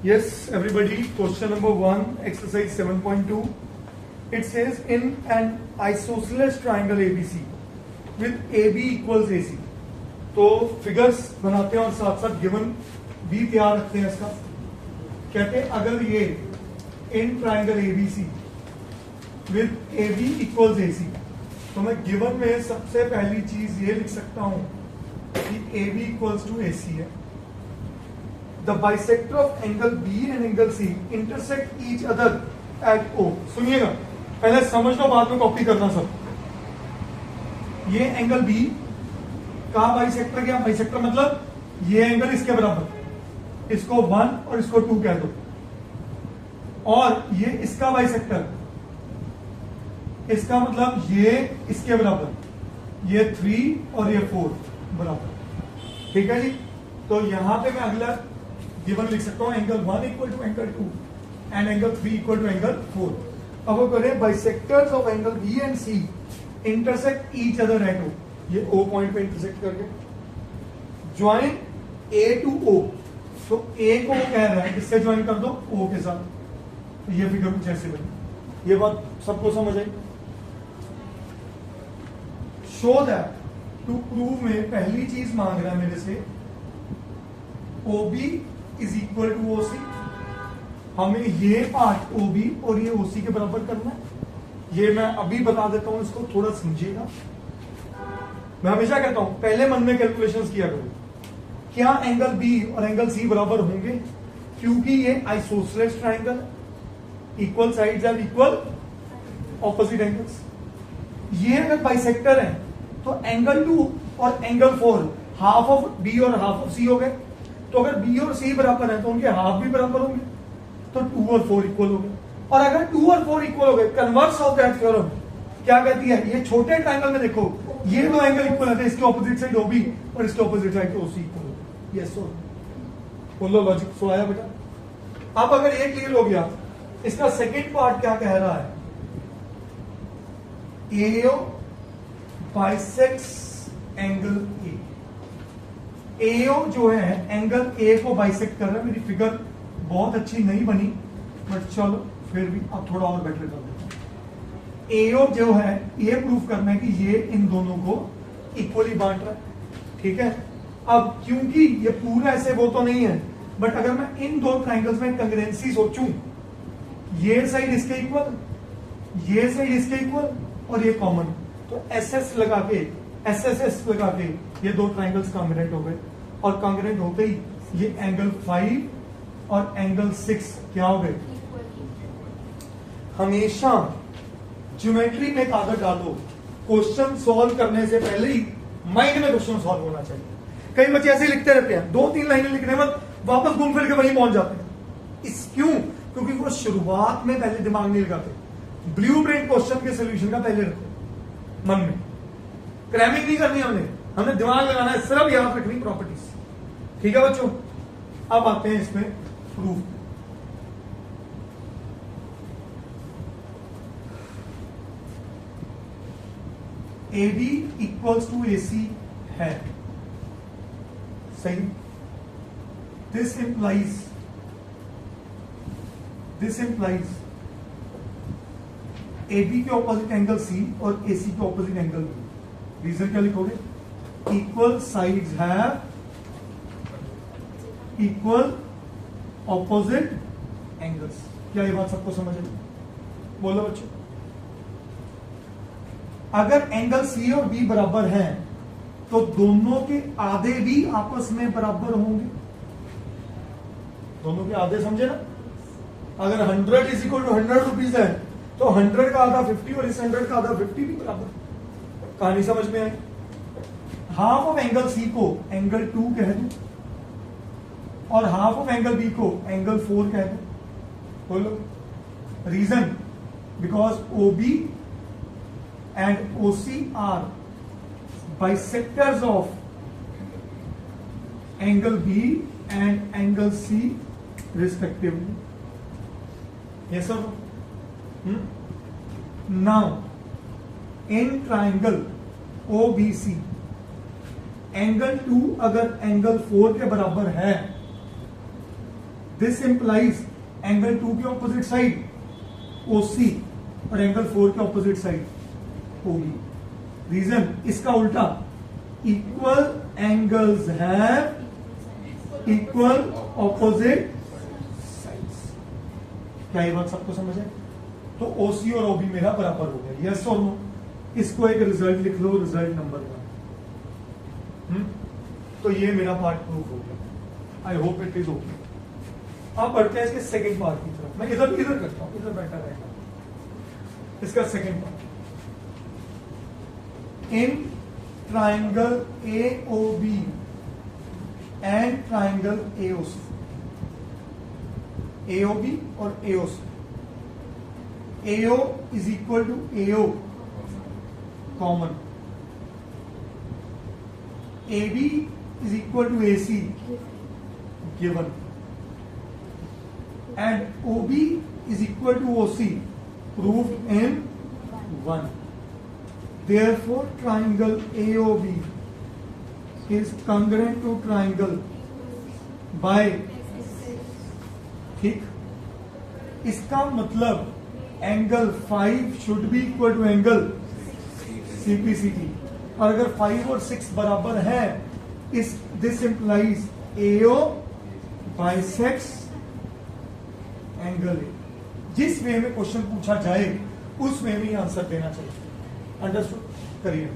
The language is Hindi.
Yes, everybody, question number 1, exercise 7.2. It says in an isosceles triangle ABC with AB equals AC. तो फिगर्स बनाते हैं और साथ साथ गिवन भी तैयार रखते हैं इसका. कहते हैं अगर ये in triangle ABC with AB equals AC, तो मैं गिवन में सबसे पहली चीज ये लिख सकता हूं कि AB equals to AC है. The bisector of angle B and angle C intersect each other at O. सुनिएगा, पहले समझ लो, बाद में कॉपी करना सब. ये एंगल B का बाइसेक्टर क्या? बाइसेक्टर मतलब ये एंगल इसके बराबर, इसको 1 और इसको 2 कह दो, और ये इसका बाइसेक्टर, इसका मतलब ये इसके बराबर, ये 3 और ये 4 बराबर. ठीक है जी. तो यहां पे मैं अगला गिवन लिख सकता हूं, angle 1 equal to angle 2 and angle 3 equal to angle 4. अब वो करें bisectors of angle B and C intersect each other at O. ये ओ पॉइंट पे इंटरसेक्ट करके ज्वाइन ए टू ओ. तो ए को वो कह रहा है किससे ज्वाइन कर दो? ओ के साथ. तो ये फिगर कुछ ऐसे बनी. ये बात सबको समझ आई? शो दैट, टू प्रूव में पहली चीज मांग रहा है मेरे से OB is equal to OC. हमें ये पार्ट OB और ये OC के बराबर करना है. ये मैं अभी बता देता हूं, इसको थोड़ा समझिएगा. मैं हमेशा कहता हूं पहले मन में कैलकुलेशंस किया करो. क्या एंगल B और एंगल C बराबर होंगे? क्योंकि ये isosceles triangle, equal sides are equal opposite angles. ये अगर बाइसेक्टर है तो एंगल 2 और एंगल 4 हाफ ऑफ B और हाफ ऑफ C हो गए. तो अगर B और C बराबर है तो उनके हाफ भी बराबर होंगे, तो 2 और 4 इक्वल हो गए. और अगर 2 और 4 इक्वल हो गए, कन्वर्स ऑफ दैट थ्योरम क्या कहती है? ये छोटे ट्रायंगल में देखो, ये दो एंगल इक्वल है, इसके ऑपोजिट साइड OB और इसके ऑपोजिट साइड OC इक्वल हो गए. यस सो बोलो, लॉजिक सो आया बेटा? अब अगर ये क्लियर हो गया, इसका सेकंड पार्ट क्या कह रहा है? AO bisects angle A. AO जो है एंगल A को बाइसेक्ट कर रहा है. मेरी फिगर बहुत अच्छी नहीं बनी, बट चलो फिर भी अब थोड़ा और बेटर कर देता हूं. AO जो है ये प्रूफ करना है कि ये इन दोनों को इक्वली बांट रहा है. ठीक है. अब क्योंकि ये पूरा ऐसे वो तो नहीं है, बट अगर मैं इन दो ट्राइंगल्स में कंग्रुएंसी सोचूं, ये साइड इसके इक्वल, ये साइड इसके इक्वल और ये कॉमन, तो SS लगा के, SSS लगा के ये दो ट्राइंगल्स कॉन्ग्रुएंट हो गए. और कॉन्ग्रुएंट होते ही ये एंगल 5 और एंगल 6 क्या हो गए? हमेशा ज्योमेट्री में कागज डालो, क्वेश्चन सॉल्व करने से पहले ही माइंड में क्वेश्चन सॉल्व होना चाहिए. कई बच्चे ऐसे ही लिखते रहते हैं, 2-3 लाइनें लिखने में वापस घूम फिर के वहीं पहुंच जाते हैं. क्यों? क्योंकि वो शुरुआत में पहले दिमाग नहीं लगाते. ब्लूप्रिंट क्वेश्चन के सोल्यूशन का पहले रखो मन में. क्रैमिंग नहीं करनी हमने दिमाग लगाना है, सिर्फ याद रखनी प्रॉपर्टीज. ठीक है बच्चों. अब आते हैं इसमें proof. AB equals to AC है. सही. दिस इंप्लाइज AB के ऑपोजिट एंगल C और AC के ऑपोजिट एंगल B. रीजन क्या लिखोगे? Equal sides have equal opposite angles. क्या ये बात सबको समझ आई? बोलो बच्चों. अगर एंगल C और B बराबर हैं तो दोनों के आधे भी आपस में बराबर होंगे. दोनों के आधे समझे ना? अगर 100 इज इक्वल टू 100 रुपीज है तो 100 का आधा 50 और इस 100 का आधा 50 भी बराबर. कहानी समझ में आई? हाफ ऑफ एंगल C को एंगल 2 कह दो और हाफ ऑफ एंगल B को एंगल 4 कह दो. बोलो. Reason? Because OB and OC are bisectors of angle B and angle C respectively. Yes sir. Now in triangle OBC angle 2 अगर एंगल 4 के बराबर है, दिस इंप्लाइज एंगल 2 के ऑपोजिट साइड OC और एंगल 4 के ऑपोजिट साइड OB। रीजन इसका उल्टा, equal angles have equal opposite sides. क्या ये बात सबको समझ है? तो OC और OB मेरा बराबर हो गया, यस और नो? इसको एक रिजल्ट लिख लो, रिजल्ट नंबर 1। तो ये मेरा पार्ट प्रूफ हो गया। I hope it is okay. अब बढ़ते हैं इसके सेकंड पार्ट की तरफ। मैं इधर करता हूं, इधर बेटर रहेगा। इसका second part, in triangle AOB and triangle AOC, AOB और AOC, AO is equal to AO common, AB is equal to AC given, and OB is equal to OC proved in 1. Therefore, triangle AOB is congruent to triangle by, ठीक? इसका मतलब angle 5 should be equal to angle CPCT, और अगर 5 और 6 बराबर है, इस this implies AO bisects angle A। जिस वे में क्वेश्चन पूछा जाए उस वे में आंसर देना चाहिए। अंडरस्टूड? करिए।